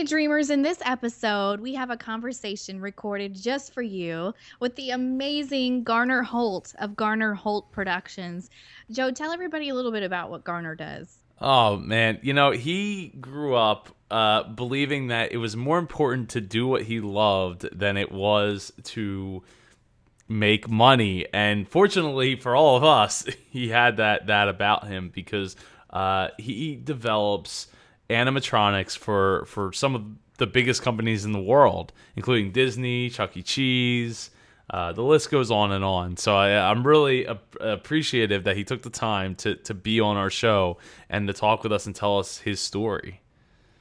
Dreamers, in this episode, we have a conversation recorded just for you with the amazing Garner Holt of Garner Holt Productions. Joe, tell everybody a little bit about what Garner does. Oh man, he grew up believing that it was more important to do what he loved than it was to make money. And fortunately for all of us, he had that about him because he develops animatronics for some of the biggest companies in the world, including Disney, Chuck E. Cheese. The list goes on and on. So I'm really appreciative that he took the time to be on our show and to talk with us and tell us his story.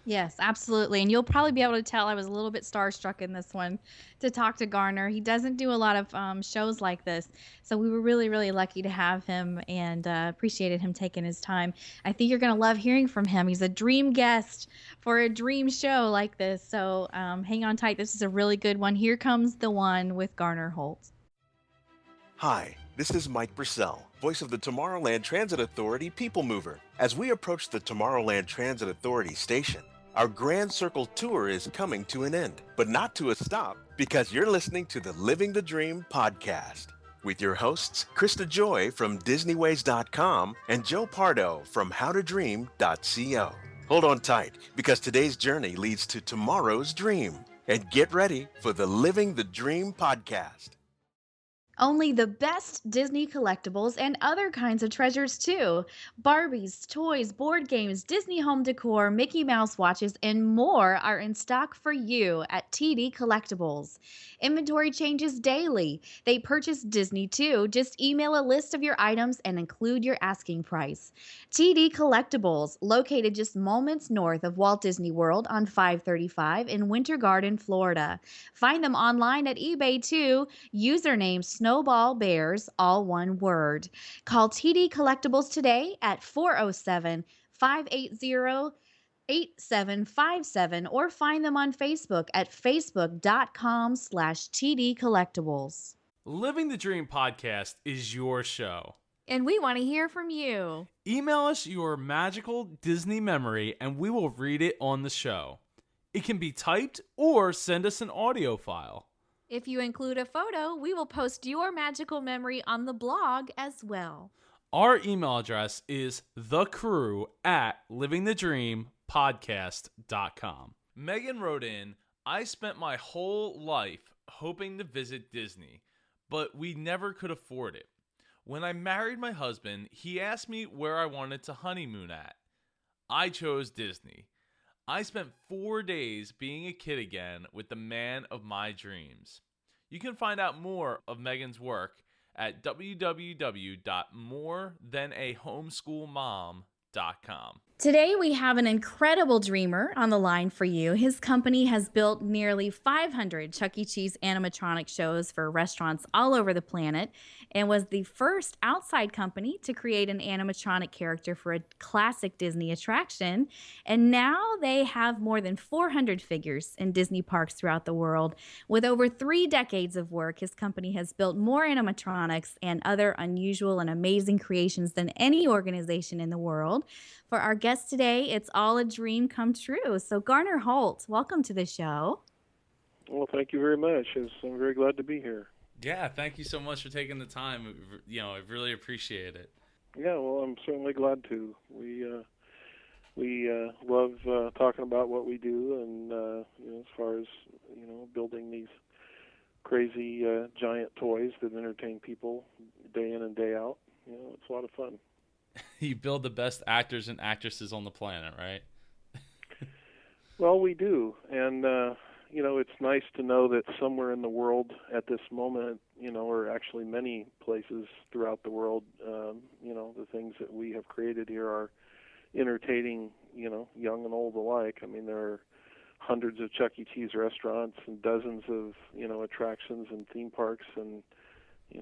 Yes, absolutely. And you'll probably be able to tell I was a little bit starstruck in this one to talk to Garner. He doesn't do a lot of shows like this. So we were really, really lucky to have him and appreciated him taking his time. I think you're going to love hearing from him. He's a dream guest for a dream show like this. So hang on tight. This is a really good one. Here comes the one with Garner Holt. Hi, this is Mike Purcell, voice of the Tomorrowland Transit Authority People Mover. As we approach the Tomorrowland Transit Authority station, our Grand Circle tour is coming to an end, but not to a stop because you're listening to the Living the Dream podcast with your hosts, Krista Joy from DisneyWays.com and Joe Pardo from HowToDream.co. Hold on tight because today's journey leads to tomorrow's dream. And get ready for the Living the Dream podcast. Only the best Disney collectibles and other kinds of treasures too. Barbies, toys, board games, Disney home decor, Mickey Mouse watches, and more are in stock for you at TD Collectibles. Inventory changes daily. They purchase Disney too. Just email a list of your items and include your asking price. TD Collectibles, located just moments north of Walt Disney World on 535 in Winter Garden, Florida. Find them online at eBay too. Username Snowball Bears, all one word. Call TD Collectibles today at 407 580 8757 or find them on Facebook at facebook.com/TD Collectibles. Living the Dream podcast is your show. And we want to hear from you. Email us your magical Disney memory and we will read it on the show. It can be typed or send us an audio file. If you include a photo, we will post your magical memory on the blog as well. Our email address is thecrew@livingthedreampodcast.com. Megan wrote in, I spent my whole life hoping to visit Disney, but we never could afford it. When I married my husband, he asked me where I wanted to honeymoon at. I chose Disney. I spent 4 days being a kid again with the man of my dreams. You can find out more of Megan's work at www.morethanahomeschoolmom.com. Today we have an incredible dreamer on the line for you. His company has built nearly 500 Chuck E. Cheese animatronic shows for restaurants all over the planet and was the first outside company to create an animatronic character for a classic Disney attraction. And now they have more than 400 figures in Disney parks throughout the world. With over 3 decades of work, his company has built more animatronics and other unusual and amazing creations than any organization in the world. For our guest today, it's all a dream come true. So Garner Holt, welcome to the show. Well, thank you very much. I'm very glad to be here. Yeah, thank you so much for taking the time. I really appreciate it. Yeah, well, I'm certainly glad to. We love talking about what we do, and as far as building these crazy giant toys that entertain people day in and day out. It's a lot of fun. You build the best actors and actresses on the planet, right? Well, we do, and it's nice to know that somewhere in the world at this moment, or actually many places throughout the world, the things that we have created here are entertaining, young and old alike. I mean, there are hundreds of Chuck E. Cheese restaurants and dozens of, attractions and theme parks and,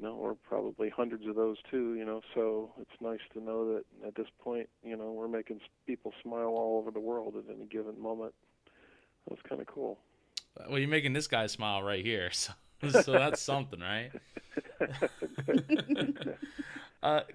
or probably hundreds of those too, so it's nice to know that at this point, we're making people smile all over the world at any given moment. That's kind of cool. Well, you're making this guy smile right here, so that's something, right?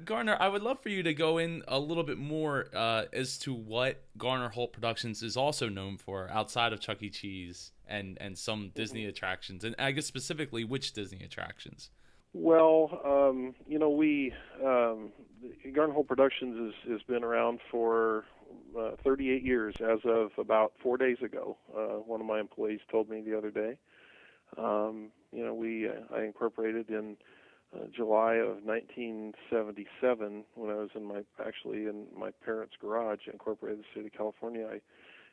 Garner, I would love for you to go in a little bit more as to what Garner Holt Productions is also known for outside of Chuck E. Cheese and some Disney attractions, and I guess specifically which Disney attractions. Well, we Garner Holt Productions has been around for 38 years. As of about 4 days ago, one of my employees told me the other day. I incorporated in July of 1977 when I was in my parents' garage. I incorporated the state of California. I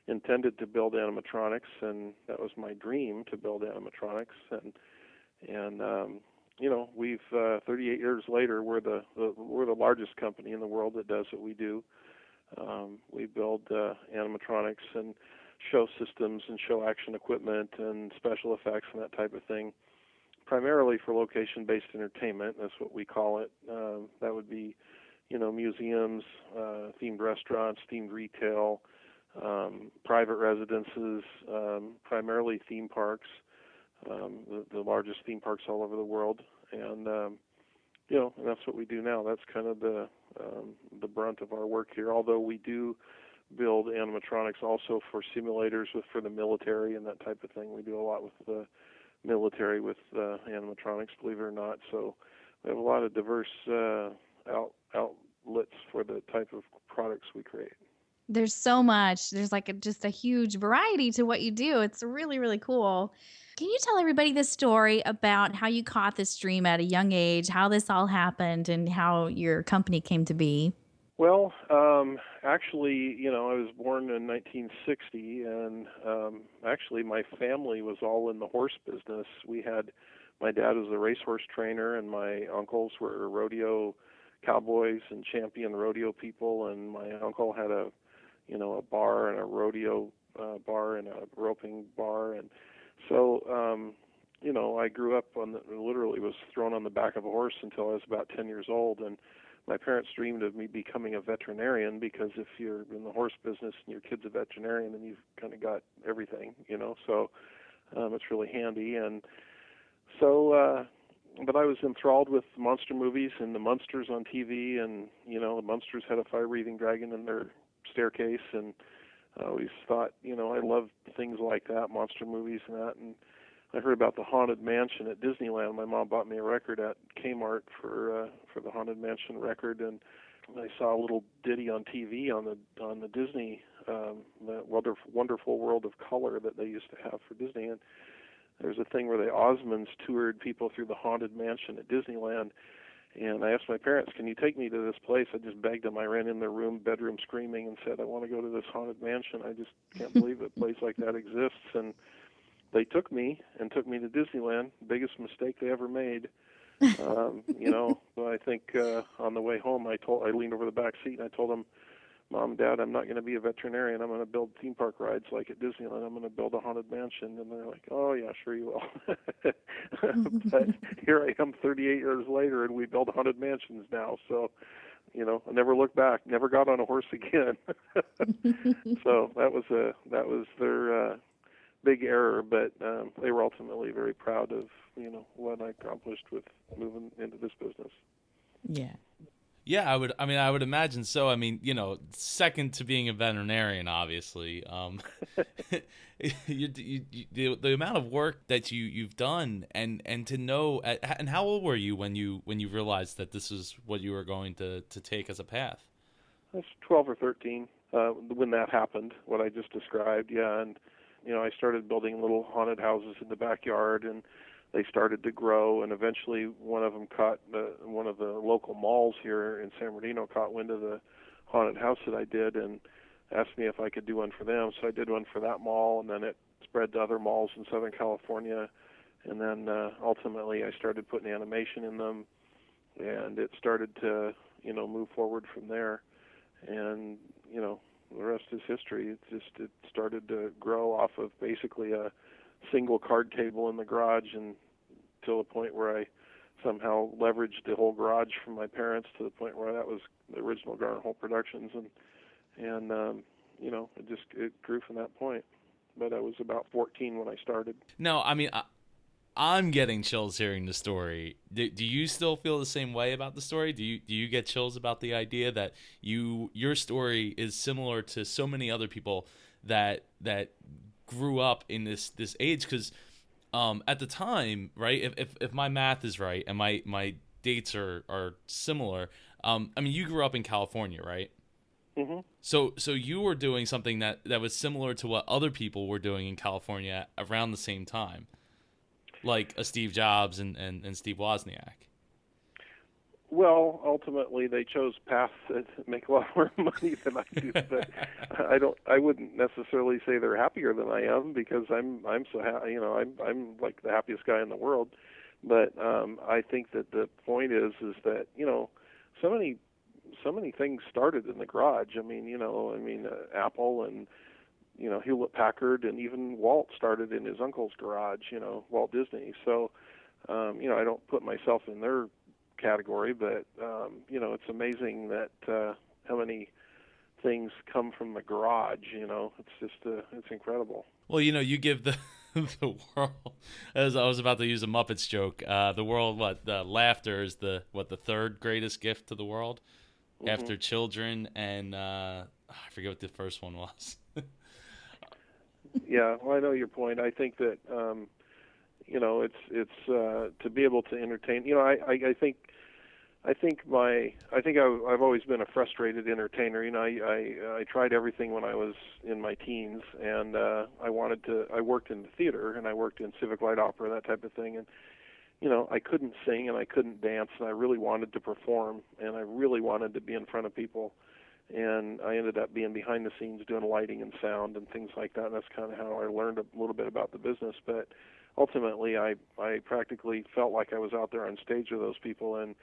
intended to build animatronics, and that was my dream to build animatronics. We've 38 years later, we're the largest company in the world that does what we do. We build animatronics and show systems and show action equipment and special effects and that type of thing, primarily for location-based entertainment. That's what we call it. That would be, museums, themed restaurants, themed retail, private residences, primarily theme parks, the largest theme parks all over the world. And and that's what we do now. That's kind of the brunt of our work here. Although we do build animatronics also for simulators for the military and that type of thing. We do a lot with the military with animatronics, believe it or not. So we have a lot of diverse outlets for the type of products we create. There's so much. There's just a huge variety to what you do. It's really, really cool. Can you tell everybody this story about how you caught this dream at a young age, how this all happened, and how your company came to be? Well, actually, I was born in 1960, and actually my family was all in the horse business. My dad was a racehorse trainer, and my uncles were rodeo cowboys and champion rodeo people, and my uncle had a bar and a rodeo bar and a roping bar, and so I grew up literally was thrown on the back of a horse until I was about 10 years old, and my parents dreamed of me becoming a veterinarian, because if you're in the horse business and your kid's a veterinarian, then you've kind of got everything, so it's really handy. And so but I was enthralled with monster movies and the Munsters on TV, and the Munsters had a fire-breathing dragon in their staircase, and I always thought, I loved things like that, monster movies and that. And I heard about the Haunted Mansion at Disneyland. My mom bought me a record at Kmart for the Haunted Mansion record, and I saw a little ditty on TV on the Disney, the wonderful World of Color that they used to have for Disney. And there's a thing where the Osmonds toured people through the Haunted Mansion at Disneyland. And I asked my parents, can you take me to this place? I just begged them. I ran in their bedroom screaming and said, I want to go to this haunted mansion. I just can't believe a place like that exists. And they took me to Disneyland. Biggest mistake they ever made. So I think on the way home, I leaned over the back seat and I told them, Mom, Dad, I'm not going to be a veterinarian. I'm going to build theme park rides like at Disneyland. I'm going to build a haunted mansion. And they're like, oh, yeah, sure you will. But here I am 38 years later, and we build haunted mansions now. So, I never looked back, never got on a horse again. So that was their big error, but they were ultimately very proud of, what I accomplished with moving into this business. Yeah. Yeah, I would imagine so. Second to being a veterinarian, obviously. The amount of work that you've done, and to know, and how old were you when you realized that this is what you were going to take as a path? I was 12 or 13 when that happened, what I just described, yeah. And, I started building little haunted houses in the backyard, and they started to grow, and eventually one of them one of the local malls here in San Bernardino caught wind of the haunted house that I did and asked me if I could do one for them. So I did one for that mall, and then it spread to other malls in Southern California. And then ultimately I started putting animation in them, and it started to, move forward from there. And, the rest is history. It started to grow off of basically a single card table in the garage, and till the point where I somehow leveraged the whole garage from my parents to the point where that was the original Garner Holt Productions, and it grew from that point. But I was about 14 when I started. No, I'm getting chills hearing the story. Do you still feel the same way about the story? Do you get chills about the idea that your story is similar to so many other people that grew up in this age? Because at the time, right? If my math is right and my dates are similar, I mean, you grew up in California, right? Hmm. So you were doing something that was similar to what other people were doing in California around the same time, like a Steve Jobs and Steve Wozniak. Well, ultimately, they chose paths that make a lot more money than I do. But I don't. I wouldn't necessarily say they're happier than I am because I'm so I'm like the happiest guy in the world. But I think that the point is that so many things started in the garage. Apple and Hewlett Packard and even Walt started in his uncle's garage. Walt Disney. So I don't put myself in their category, but it's amazing that how many things come from the garage. It's just it's incredible. Well, you give the the world, as I was about to use a Muppets joke, the world, what, the laughter is the third greatest gift to the world Hmm. after children and I forget what the first one was. Yeah, well, I know your point. I think that it's to be able to entertain. I've always been a frustrated entertainer. I tried everything when I was in my teens, and I worked in the theater, and I worked in civic light opera, that type of thing, and I couldn't sing and I couldn't dance, and I really wanted to perform, and I really wanted to be in front of people, and I ended up being behind the scenes doing lighting and sound and things like that. And that's kind of how I learned a little bit about the business, but ultimately I practically felt like I was out there on stage with those people, and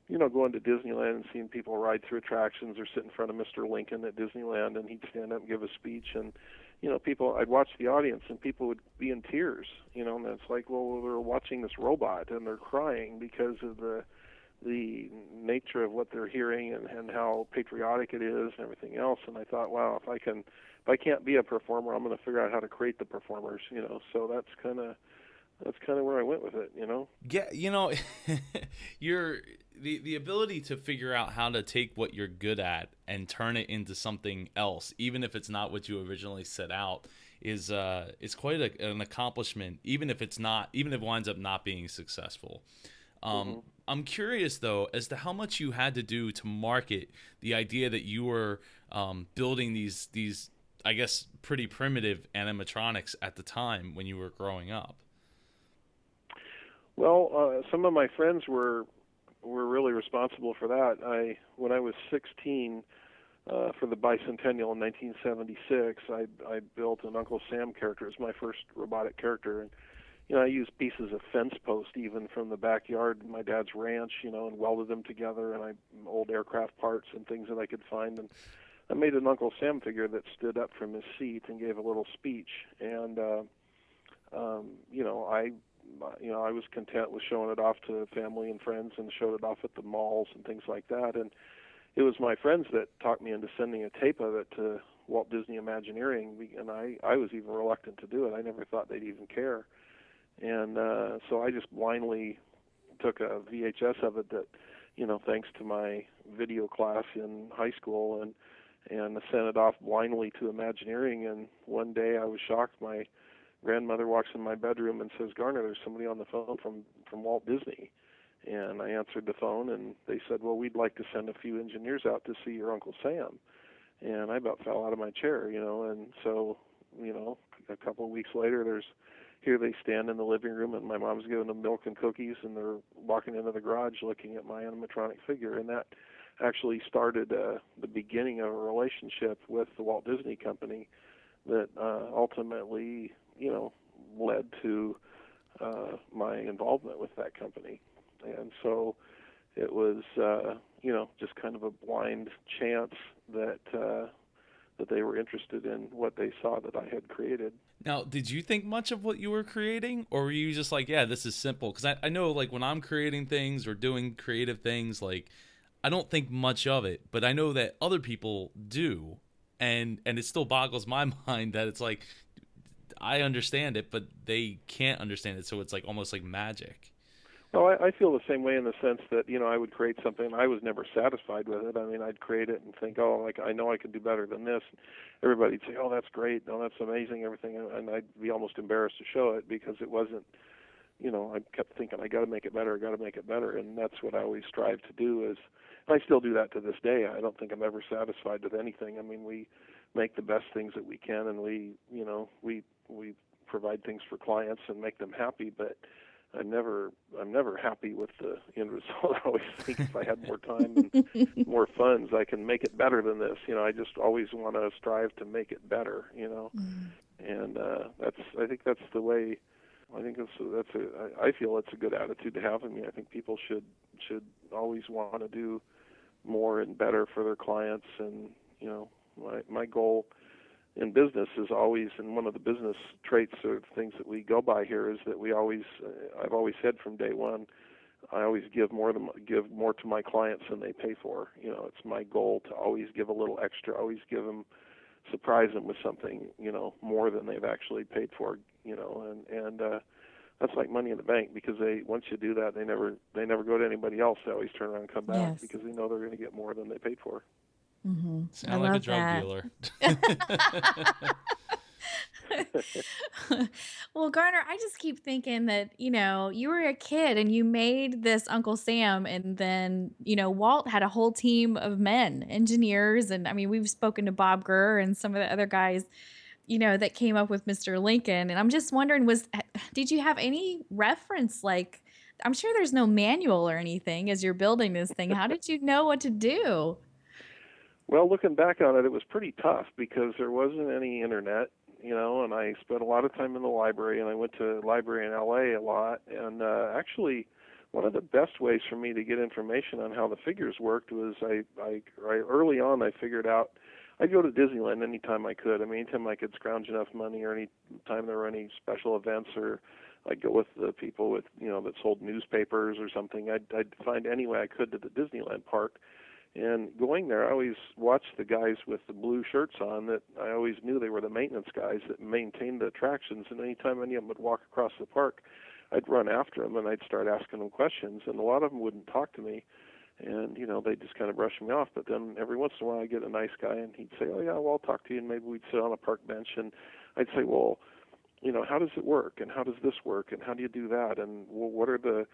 going to Disneyland and seeing people ride through attractions or sit in front of Mr. Lincoln at Disneyland, and he'd stand up and give a speech, and people, I'd watch the audience, and people would be in tears, and it's like, well, they're watching this robot, and they're crying because of the nature of what they're hearing and how patriotic it is and everything else. And I thought, wow, if I can't be a performer, I'm going to figure out how to create the performers, So that's kind of where I went with it. Yeah, you're the ability to figure out how to take what you're good at and turn it into something else, even if it's not what you originally set out, is quite an accomplishment. Even if it winds up not being successful. Hmm. I'm curious though as to how much you had to do to market the idea that you were building these I guess pretty primitive animatronics at the time when you were growing up. Well, some of my friends were really responsible for that. When I was 16, for the bicentennial in 1976, I built an Uncle Sam character. It was my first robotic character, and I used pieces of fence post even from the backyard, my dad's ranch, and welded them together, and old aircraft parts and things that I could find, and I made an Uncle Sam figure that stood up from his seat and gave a little speech, and I was content with showing it off to family and friends, and showed it off at the malls and things like that. And it was my friends that talked me into sending a tape of it to Walt Disney Imagineering, and I was even reluctant to do it. I never thought they'd even care. And so I just blindly took a VHS of it that, thanks to my video class in high school, and sent it off blindly to Imagineering. And one day I was shocked. My grandmother walks in my bedroom and says, "Garner, there's somebody on the phone from Walt Disney." And I answered the phone, and they said, "Well, we'd like to send a few engineers out to see your Uncle Sam." And I about fell out of my chair, and so, a couple of weeks later, here they stand in the living room, and my mom's giving them milk and cookies, and they're walking into the garage looking at my animatronic figure. And that actually started the beginning of a relationship with the Walt Disney Company that ultimately, led to my involvement with that company. And so it was, just kind of a blind chance that they were interested in what they saw that I had created. Now, did you think much of what you were creating, or were you just like, yeah, this is simple? Because I know, like, when I'm creating things or doing creative things, like, I don't think much of it, but I know that other people do, and it still boggles my mind that it's like, I understand it, but they can't understand it. So it's like almost like magic. Well, I feel the same way in the sense that, I would create something. I was never satisfied with it. I mean, I'd create it and think, oh, like, I know I could do better than this. Everybody'd say, oh, that's great. No, that's amazing, everything. And I'd be almost embarrassed to show it because it wasn't, I kept thinking, I got to make it better. I got to make it better. And that's what I always strive to do is, and I still do that to this day. I don't think I'm ever satisfied with anything. I mean, we make the best things that we can, and we provide things for clients and make them happy, but I'm never happy with the end result. I always think if I had more time and more funds, I can make it better than this. I just always want to strive to make it better. And I think that's the way. I feel it's a good attitude to have. I mean, I think people should always want to do more and better for their clients. And my goal in business is always, and one of the business traits or things that we go by here is that I've always said from day one, I always give more to my clients than they pay for. It's my goal to always give a little extra, always surprise them with something, more than they've actually paid for, and that's like money in the bank, because once you do that, they never go to anybody else. They always turn around and come back Yes. because they know they're going to get more than they paid for. Mm-hmm. I Sound like a love drug that. dealer. Well, Garner, I just keep thinking that, you were a kid and you made this Uncle Sam, and then, Walt had a whole team of men, engineers. And I mean, we've spoken to Bob Gurr and some of the other guys, that came up with Mr. Lincoln. And I'm just wondering, did you have any reference? Like, I'm sure there's no manual or anything as you're building this thing. How did you know what to do? Well, looking back on it, it was pretty tough because there wasn't any internet, and I spent a lot of time in the library, and I went to the library in LA a lot. And actually, one of the best ways for me to get information on how the figures worked was I early on I figured out I'd go to Disneyland anytime I could. I mean, anytime I could scrounge enough money, or any time there were any special events, or I'd go with the people that sold newspapers or something. I'd find any way I could to the Disneyland park. And going there, I always watched the guys with the blue shirts on that I always knew they were the maintenance guys that maintained the attractions. And anytime any of them would walk across the park, I'd run after them and I'd start asking them questions. And a lot of them wouldn't talk to me. And, they'd just kind of brush me off. But then every once in a while I'd get a nice guy and he'd say, oh, yeah, well, I'll talk to you. And maybe we'd sit on a park bench and I'd say, well, how does it work? And how does this work? And how do you do that? And well, what are the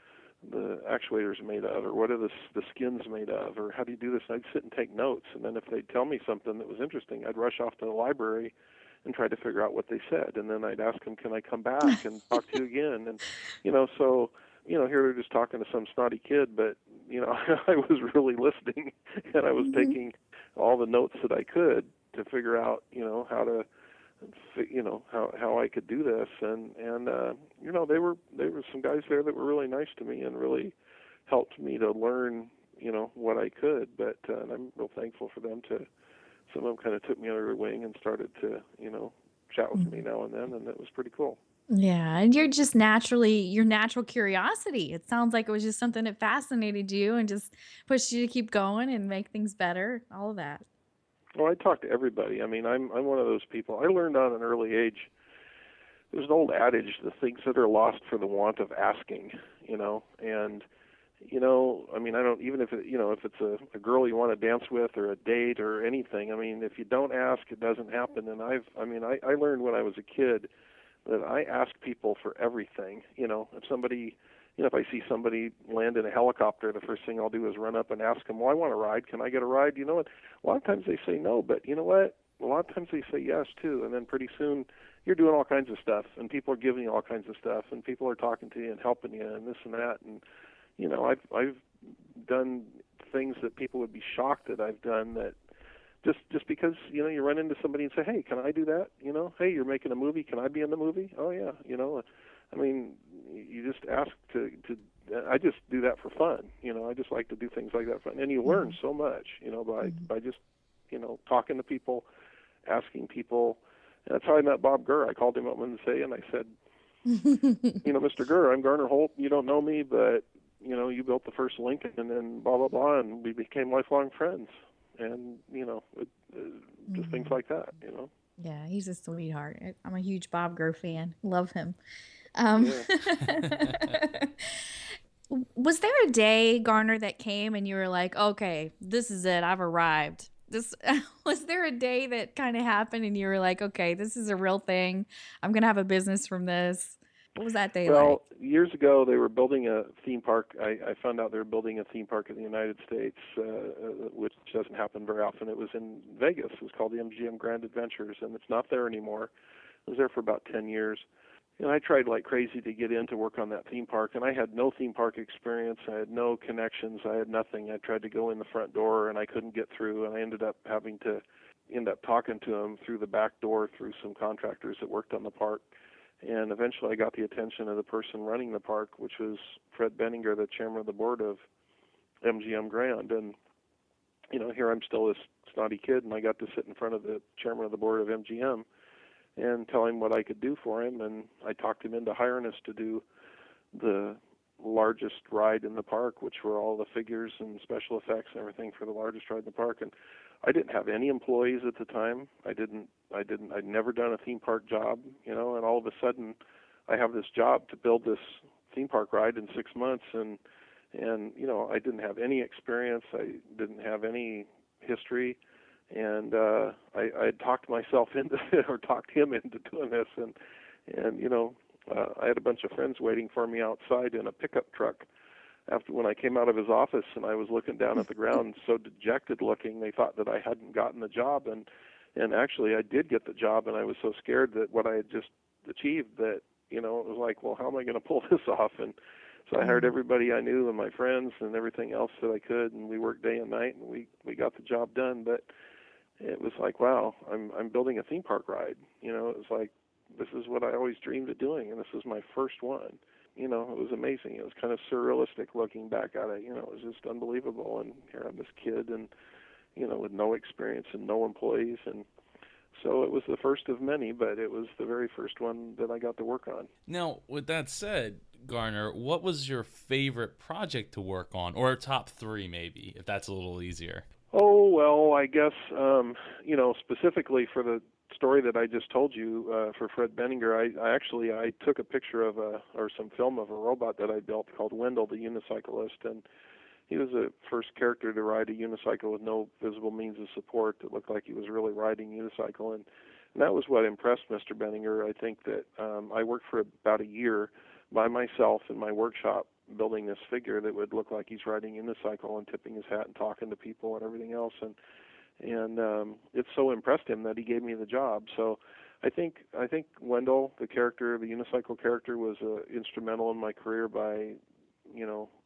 actuators made of, or what are the skins made of, or how do you do this? And I'd sit and take notes, and then if they'd tell me something that was interesting, I'd rush off to the library and try to figure out what they said, and then I'd ask them, can I come back and talk to you again? And so here they're just talking to some snotty kid, but I was really listening, and I was taking all the notes that I could to figure out how to how I could do this, and there were some guys there that were really nice to me and really helped me to learn what I could, but and I'm real thankful for them. Some of them kind of took me under their wing and started to chat with me now and then, and that was pretty cool. Yeah, and you're just your natural curiosity. It sounds like it was just something that fascinated you and just pushed you to keep going and make things better, all of that. Well, I talk to everybody. I mean, I'm one of those people. I learned on an early age. There's an old adage: the things that are lost for the want of asking. And I mean, I don't, even if if it's a girl you want to dance with or a date or anything. I mean, if you don't ask, it doesn't happen. And I learned when I was a kid that I ask people for everything. If somebody. If I see somebody land in a helicopter, the first thing I'll do is run up and ask them, well, I want a ride. Can I get a ride? You know what? A lot of times they say no, but you know what? A lot of times they say yes, too. And then pretty soon you're doing all kinds of stuff, and people are giving you all kinds of stuff, and people are talking to you and helping you and this and that. And, I've done things that people would be shocked that I've done, that just because, you run into somebody and say, hey, can I do that? Hey, you're making a movie. Can I be in the movie? Oh, yeah. I mean, you just ask to I just do that for fun. I just like to do things like that for fun. And you learn so much, by just, talking to people, asking people. And that's how I met Bob Gurr. I called him up one day and I said, Mr. Gurr, I'm Garner Holt. You don't know me, but, you built the first Lincoln, and then blah, blah, blah. And we became lifelong friends. And, just things like that. Yeah, he's a sweetheart. I'm a huge Bob Gurr fan. Love him. Um, Yeah. was there a day, Garner, that came and you were like, okay, this is it. I've arrived. This was there a day that kind of happened and you were like, okay, this is a real thing. I'm gonna have a business from this. What was that day like? Well, years ago they were building a theme park. I found out they were building a theme park in the United States, which doesn't happen very often. It was in Vegas. It was called the MGM Grand Adventures, and it's not there anymore. It was there for about 10 years. And I tried like crazy to get in to work on that theme park, and I had no theme park experience. I had no connections. I had nothing. I tried to go in the front door, and I couldn't get through, and I ended up having to end up talking to them through the back door through some contractors that worked on the park. And eventually I got the attention of the person running the park, which was Fred Benninger, the chairman of the board of MGM Grand. And, here I'm still this snotty kid, and I got to sit in front of the chairman of the board of MGM and tell him what I could do for him. And I talked him into hiring us to do the largest ride in the park, which were all the figures and special effects and everything for the largest ride in the park. And I didn't have any employees at the time. I'd never done a theme park job, and all of a sudden I have this job to build this theme park ride in 6 months, and I didn't have any experience. I didn't have any history, and I talked myself into or talked him into doing this, and I had a bunch of friends waiting for me outside in a pickup truck. After when I came out of his office and I was looking down at the ground, so dejected looking, they thought that I hadn't gotten the job, and actually I did get the job, and I was so scared that what I had just achieved that it was like, well, how am I going to pull this off? And so I hired everybody I knew and my friends and everything else that I could, and we worked day and night, and we got the job done. But it was like, wow, I'm building a theme park ride. It was like, this is what I always dreamed of doing, and this is my first one. It was amazing. It was kind of surrealistic looking back at it. It was just unbelievable. And here I'm this kid, and with no experience and no employees, and so it was the first of many, but it was the very first one that I got to work on. Now, with that said, Garner, what was your favorite project to work on, or top three, maybe, if that's a little easier? Oh, well, I guess, specifically for the story that I just told you for Fred Benninger, I took a picture of or some film of a robot that I built called Wendell, the unicyclist, and he was the first character to ride a unicycle with no visible means of support. It looked like he was really riding a unicycle, and that was what impressed Mr. Benninger. I think that I worked for about a year by myself in my workshop building this figure that would look like he's riding a unicycle and tipping his hat and talking to people and everything else, and it so impressed him that he gave me the job. So I think Wendell, the character, the unicycle character, was instrumental in my career by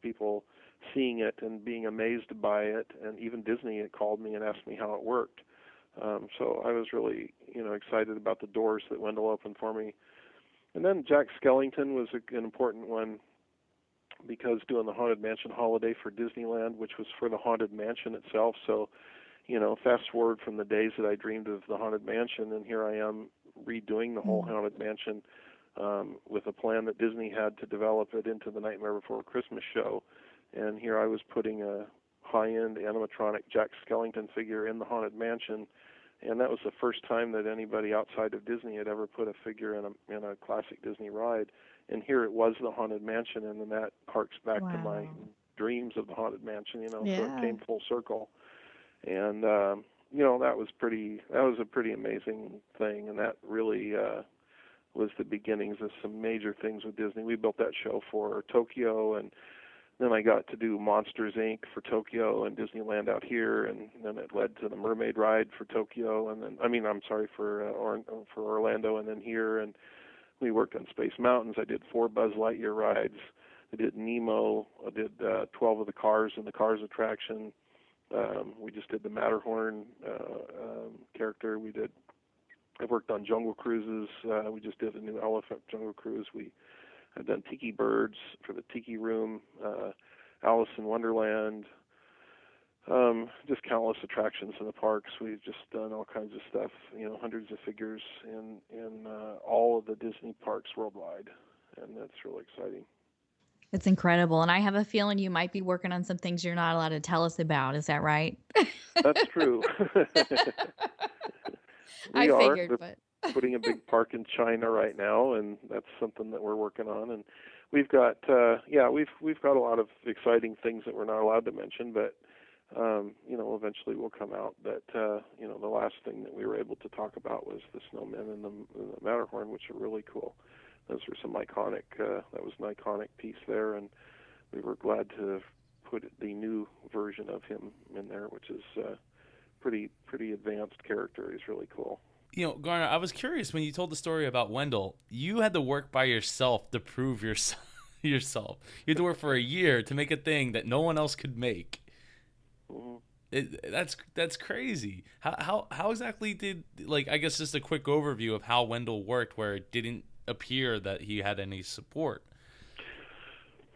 people seeing it and being amazed by it, and even Disney had called me and asked me how it worked. So I was really excited about the doors that Wendell opened for me. And then Jack Skellington was an important one because doing the Haunted Mansion holiday for Disneyland, which was for the Haunted Mansion itself. So fast forward from the days that I dreamed of the Haunted Mansion, and here I am redoing the whole Haunted Mansion with a plan that Disney had to develop it into the Nightmare Before Christmas show. And here I was putting a high-end animatronic Jack Skellington figure in the Haunted Mansion, and that was the first time that anybody outside of Disney had ever put a figure in a classic Disney ride. And here it was the Haunted Mansion, and then that harks back to my dreams of the Haunted Mansion, so it came full circle. And that was a pretty amazing thing, and that really was the beginnings of some major things with Disney. We built that show for Tokyo, and then I got to do Monsters Inc. for Tokyo and Disneyland out here, and then it led to the Mermaid Ride for Tokyo, and then for Orlando, and then here, and we worked on Space Mountains. I did 4 Buzz Lightyear rides. I did Nemo. I did 12 of the Cars and the Cars attraction. We just did the Matterhorn character. I worked on Jungle Cruises. We just did a new Elephant Jungle Cruise. I've done Tiki Birds for the Tiki Room, Alice in Wonderland, just countless attractions in the parks. We've just done all kinds of stuff, hundreds of figures in all of the Disney parks worldwide, and that's really exciting. It's incredible. And I have a feeling you might be working on some things you're not allowed to tell us about. Is that right? That's true. I We are. figured, They're but putting a big park in China right now, and that's something that we're working on. And we've got, we've got a lot of exciting things that we're not allowed to mention, but eventually will come out. But the last thing that we were able to talk about was the snowmen in the Matterhorn, which are really cool. Those were some iconic. That was an iconic piece there, and we were glad to put the new version of him in there, which is pretty advanced character. He's really cool. Garner, I was curious when you told the story about Wendell. You had to work by yourself to prove yourself. You had to work for a year to make a thing that no one else could make. Mm-hmm. That's crazy. How exactly did, like, I guess just a quick overview of how Wendell worked, where it didn't appear that he had any support.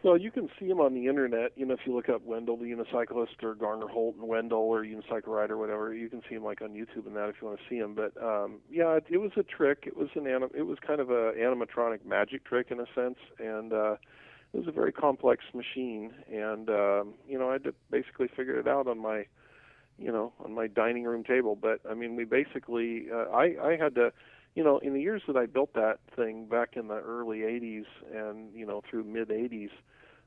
Well, you can see him on the internet. If you look up Wendell the Unicyclist or Garner Holt and Wendell or Unicycle Rider or whatever, you can see him like on YouTube and that if you want to see him. But it was a trick. It was kind of a animatronic magic trick in a sense, and it was a very complex machine. And I had to basically figure it out on my dining room table. But I mean, we basically I had to. In the years that I built that thing back in the early 80s and, through mid 80s,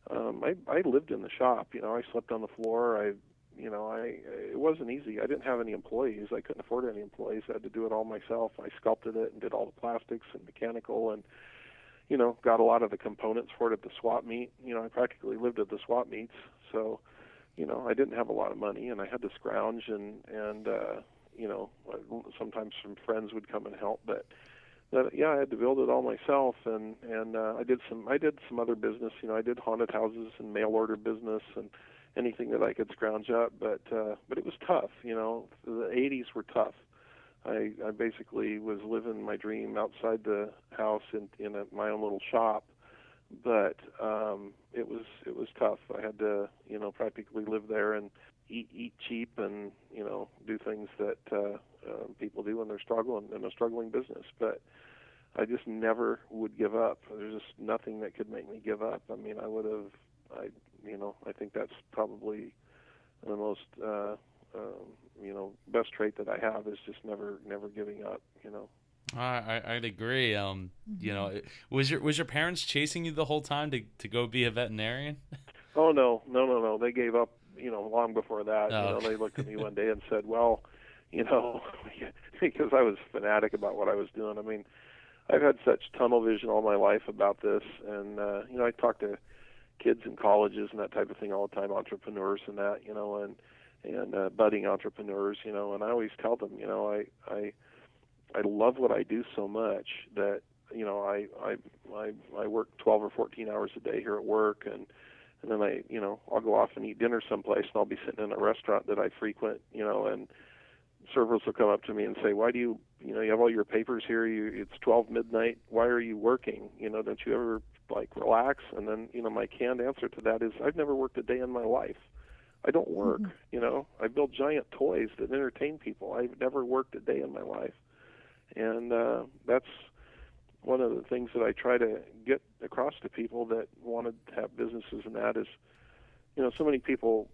I lived in the shop. I slept on the floor. It wasn't easy. I didn't have any employees. I couldn't afford any employees. I had to do it all myself. I sculpted it and did all the plastics and mechanical and, got a lot of the components for it at the swap meet. I practically lived at the swap meets. So, I didn't have a lot of money and I had to scrounge and sometimes some friends would come and help, but I had to build it all myself, and I did some other business. I did haunted houses and mail order business and anything that I could scrounge up, but it was tough. The 80s were tough. I basically was living my dream outside the house in my own little shop, but it was tough. I had to practically live there and eat cheap and do things that people do when they're struggling in a struggling business. But I just never would give up. There's just nothing that could make me give up. I mean, I think that's probably the most best trait that I have is just never giving up. I'd agree. Was your parents chasing you the whole time to go be a veterinarian? Oh no. They gave up long before that. Oh, okay. They looked at me one day and said, well, because I was fanatic about what I was doing. I mean, I've had such tunnel vision all my life about this, and I talk to kids in colleges and that type of thing all the time, entrepreneurs and that, and budding entrepreneurs, and I always tell them, I love what I do so much that I work 12 or 14 hours a day here at work, and then I'll go off and eat dinner someplace, and I'll be sitting in a restaurant that I frequent, and servers will come up to me and say, why do you have all your papers here, it's 12 midnight, why are you working, don't you ever relax? And then my canned answer to that is, I've never worked a day in my life. I don't work. I build giant toys that entertain people. I've never worked a day in my life, and that's one of the things that I try to get across to people that wanted to have businesses, and that is, so many people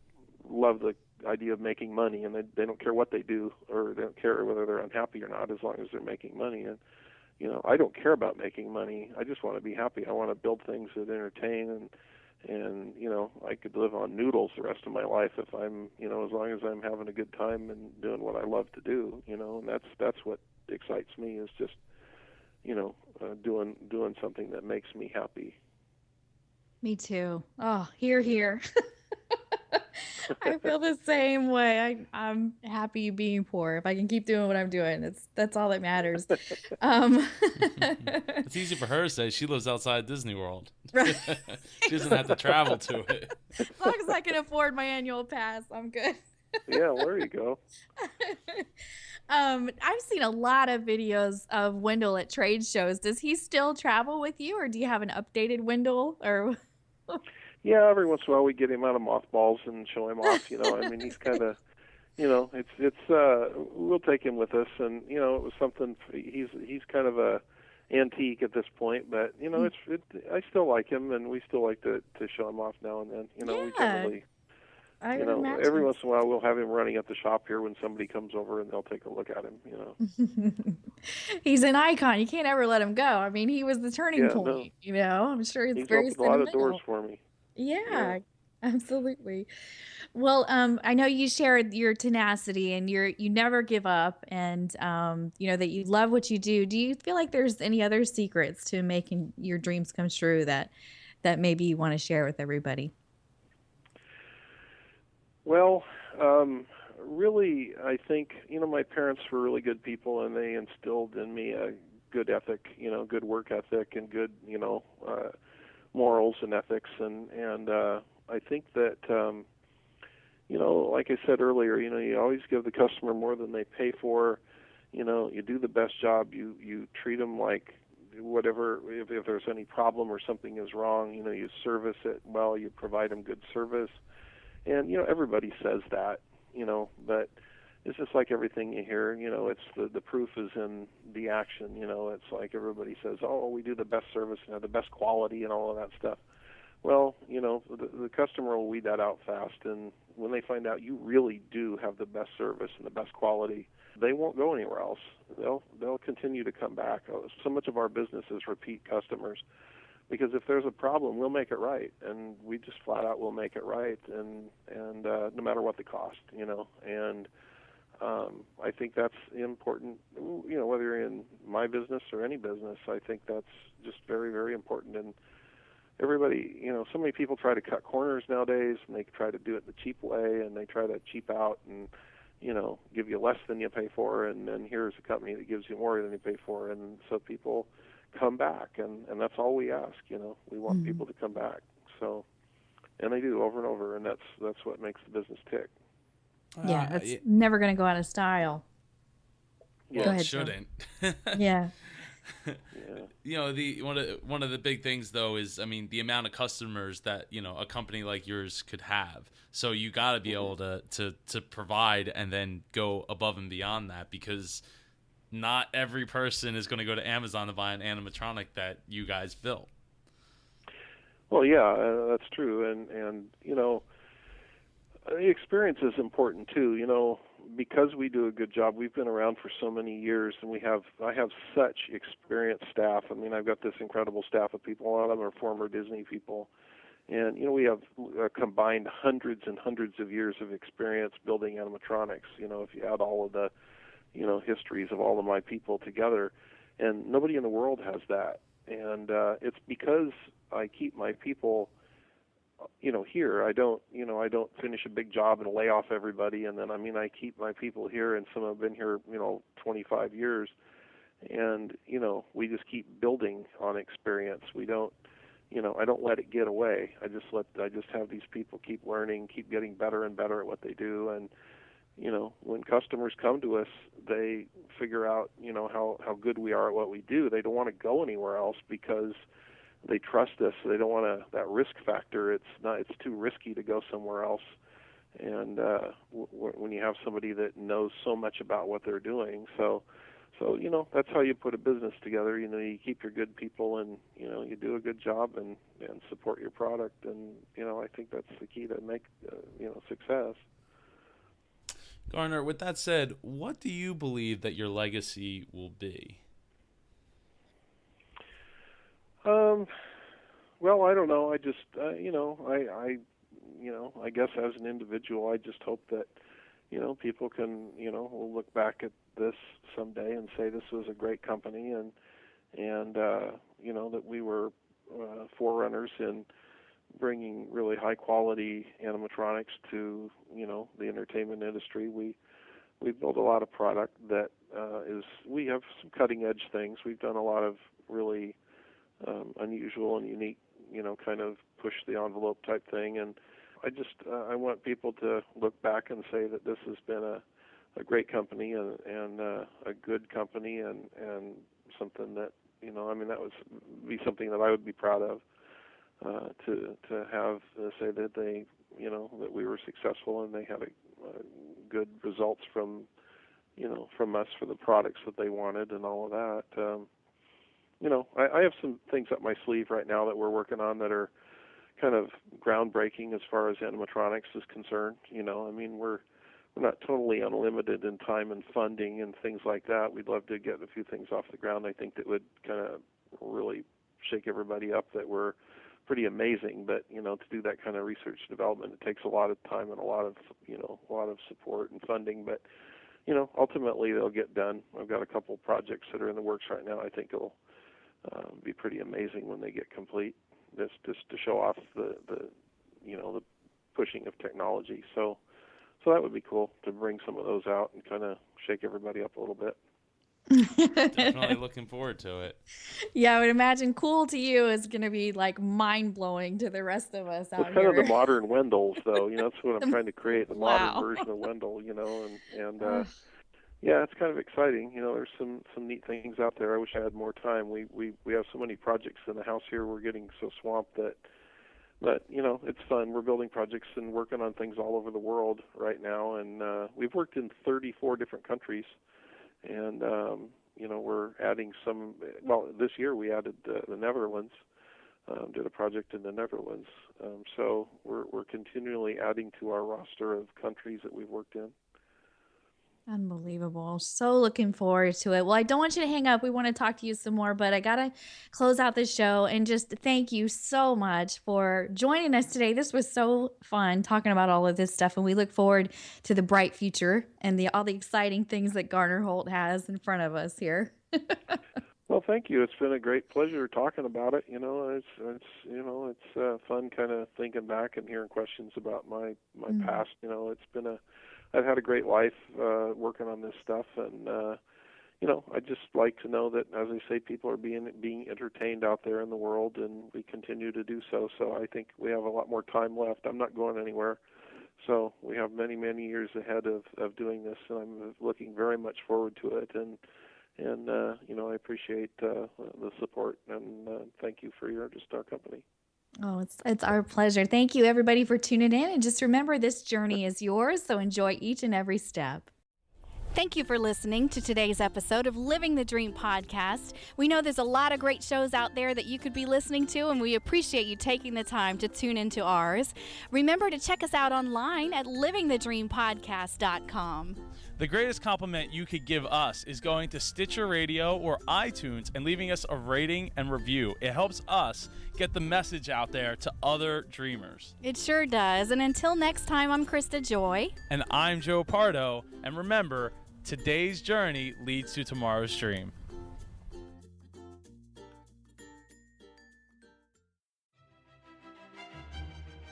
love the idea of making money, and they don't care what they do, or they don't care whether they're unhappy or not, as long as they're making money. And I don't care about making money. I just want to be happy. I want to build things that entertain, and I could live on noodles the rest of my life if I'm, as long as I'm having a good time and doing what I love to do, and that's what excites me, is just doing something that makes me happy. Me too. Oh, here. I feel the same way. I'm happy being poor. If I can keep doing what I'm doing, that's all that matters. Um, It's easy for her to say. She lives outside Disney World. right. She doesn't have to travel to it. As long as I can afford my annual pass, I'm good. Yeah, well, there you go. I've seen a lot of videos of Wendell at trade shows. Does he still travel with you, or do you have an updated Wendell? Or Yeah, every once in a while we get him out of mothballs and show him off. I mean, he's kind of, we'll take him with us, and it was something. He's kind of a antique at this point, but I still like him, and we still like to show him off now and then. We yeah, generally I You would know, every imagine. once in a while we'll have him running at the shop here when somebody comes over and they'll take a look at him. You know. He's an icon. You can't ever let him go. I mean, he was the turning Yeah, no, point, you know? I'm sure it's he's very opened a lot of doors sentimental. for me. Yeah. Yeah, absolutely. Well, I know you shared your tenacity and you never give up and you know that you love what you do. Do you feel like there's any other secrets to making your dreams come true that maybe you want to share with everybody? Well, really, I think, you know, my parents were really good people, and they instilled in me a good ethic, you know, good work ethic, and good, you know, morals and ethics, and I think that, you know, like I said earlier, you know, you always give the customer more than they pay for. You know, you do the best job. You treat them like whatever. If there's any problem or something is wrong, you know, you service it well. You provide them good service. And you know, everybody says that, you know, but it's just like everything you hear. You know, it's the proof is in the action. You know, it's like everybody says, oh, we do the best service, you know, the best quality, and all of that stuff. Well, you know, the customer will weed that out fast, and when they find out you really do have the best service and the best quality, they won't go anywhere else. They'll continue to come back. So much of our business is repeat customers, because if there's a problem, we'll make it right, and we just flat out will make it right, and no matter what the cost, you know. And I think that's important. You know, whether you're in my business or any business, I think that's just very, very important. And everybody, you know, so many people try to cut corners nowadays, and they try to do it the cheap way, and they try to cheap out and, you know, give you less than you pay for, and then here's a company that gives you more than you pay for, and so people come back, and that's all we ask. You know, we want Mhm. people to come back. So, and they do over and over, and that's what makes the business tick. Yeah, that's Yeah, never going to go out of style. well, Go Yeah, it ahead, Joe. shouldn't. Yeah. yeah, You know, the one of the big things though is, I mean, the amount of customers that, you know, a company like yours could have. So you got to be hmm able to provide and then go above and beyond that, because not every person is going to go to Amazon to buy an animatronic that you guys built. Well, yeah, that's true, and you know, the experience is important too. You know, because we do a good job. We've been around for so many years, and I have such experienced staff. I mean, I've got this incredible staff of people. A lot of them are former Disney people, and you know, we have combined hundreds and hundreds of years of experience building animatronics. You know, if you add all of the, you know, histories of all of my people together, and nobody in the world has that. And it's because I keep my people, you know, here. I don't finish a big job and lay off everybody, and then, I mean, I keep my people here, and some have been here, you know, 25 years, and you know, we just keep building on experience. We don't, you know, I don't let it get away. I just have these people keep learning, keep getting better and better at what they do. And you know, when customers come to us, they figure out, you know, how good we are at what we do. They don't want to go anywhere else because they trust us. They don't want that risk factor. It's too risky to go somewhere else. And when you have somebody that knows so much about what they're doing, so you know, that's how you put a business together. You know, you keep your good people, and you know, you do a good job, and support your product. And you know, I think that's the key to make you know, success. Garner, with that said, what do you believe that your legacy will be? Um, well, I don't know. I just, you know, you know, I guess as an individual, I just hope that, you know, people can, you know, will look back at this someday and say this was a great company, and you know, that we were forerunners in bringing really high quality animatronics to, you know, the entertainment industry. We build a lot of product that we have some cutting edge things. We've done a lot of really unusual and unique, you know, kind of push the envelope type thing. And I want people to look back and say that this has been a great company, and a good company, and something that, you know, I mean, that would be something that I would be proud of, to have say that they, you know, that we were successful and they had a good results from, you know, from us for the products that they wanted and all of that. You know, I have some things up my sleeve right now that we're working on that are kind of groundbreaking as far as animatronics is concerned. I mean, we're not totally unlimited in time and funding and things like that. We'd love to get a few things off the ground. I think that would kind of really shake everybody up, that we're pretty amazing. But to do that kind of research development, it takes a lot of time and a lot of support and funding. But ultimately they'll get done. I've got a couple projects that are in the works right now. I think it'll be pretty amazing when they get complete. Just to show off the pushing of technology. So that would be cool to bring some of those out and kind of shake everybody up a little bit. Definitely looking forward to it. Yeah, I would imagine cool to you is going to be like mind-blowing to the rest of us out It's kind here. of the modern Wendel's, though. That's what I'm trying to create, the Wow. modern version of Wendell, and yeah, it's kind of exciting. There's some neat things out there. I wish I had more time. We have so many projects in the house here. We're getting so swamped that but it's fun. We're building projects and working on things all over the world right now, and we've worked in 34 different countries, and we're adding some. Well, this year we added the Netherlands. Did a project in the Netherlands, so we're continually adding to our roster of countries that we've worked in. Unbelievable. So looking forward to it. Well, I don't want you to hang up. We want to talk to you some more, but I got to close out the show and just thank you so much for joining us today. This was so fun talking about all of this stuff, and we look forward to the bright future and all the exciting things that Garner Holt has in front of us here. Well, thank you. It's been a great pleasure talking about it. It's fun kind of thinking back and hearing questions about my past. I've had a great life working on this stuff, and I just like to know that, as I say, people are being entertained out there in the world, and we continue to do so. So I think we have a lot more time left. I'm not going anywhere, so we have many, many years ahead of doing this, and I'm looking very much forward to it. And I appreciate the support, and thank you for your interest in our company. Oh, it's our pleasure. Thank you, everybody, for tuning in. And just remember, this journey is yours, so enjoy each and every step. Thank you for listening to today's episode of Living the Dream podcast. We know there's a lot of great shows out there that you could be listening to, and we appreciate you taking the time to tune into ours. Remember to check us out online at livingthedreampodcast.com. The greatest compliment you could give us is going to Stitcher Radio or iTunes and leaving us a rating and review. It helps us get the message out there to other dreamers. It sure does. And until next time, I'm Krista Joy. And I'm Joe Pardo. And remember, today's journey leads to tomorrow's dream.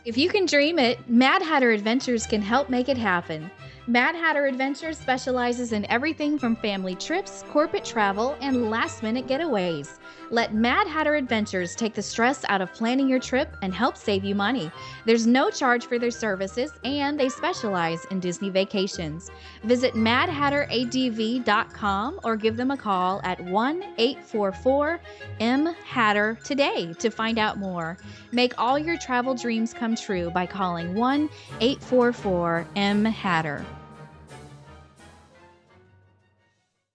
If you can dream it, Mad Hatter Adventures can help make it happen. Mad Hatter Adventures specializes in everything from family trips, corporate travel, and last-minute getaways. Let Mad Hatter Adventures take the stress out of planning your trip and help save you money. There's no charge for their services, and they specialize in Disney vacations. Visit madhatteradv.com or give them a call at 1-844-M-HATTER today to find out more. Make all your travel dreams come true by calling 1-844-M-HATTER.